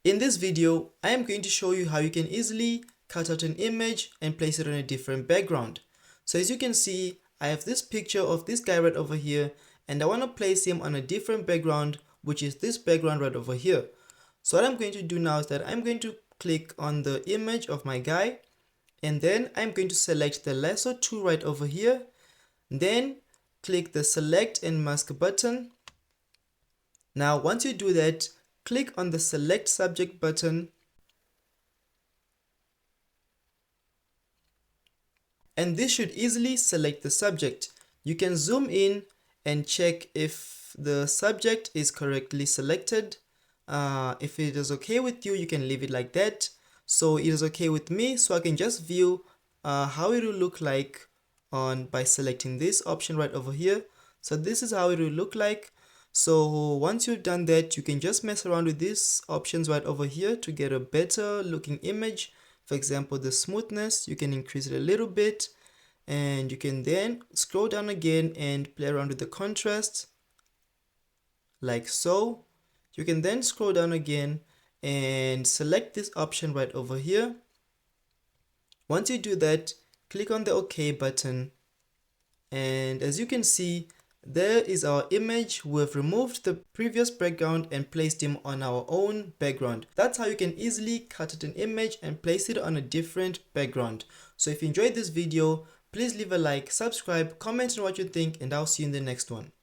In this video, I am going to show you how you can easily cut out an image and place it on a different background. So as you can see, I have this picture of this guy right over here, and I want to place him on a different background, which is this background right over here. So what I'm going to do now is that I'm going to click on the image of my guy, and then I'm going to select the lasso tool right over here, then click the select and mask button. Now once you do that, click on the select subject button, and this should easily select the subject. You can zoom in and check if the subject is correctly selected. If it is okay with you, you can leave it like that. So it is okay with me, so I can just view how it will look like by selecting this option right over here. So this is how it will look like. So once you've done that, you can just mess around with these options right over here to get a better looking image. For example, the smoothness, you can increase it a little bit, and you can then scroll down again and play around with the contrast like so. You can then scroll down again and select this option right over here. Once you do that, click on the OK button, and as you can see, there is our image. We have removed the previous background and placed him on our own background. That's how you can easily cut out an image and place it on a different background. So if you enjoyed this video, please leave a like, subscribe, comment on what you think, and I'll see you in the next one.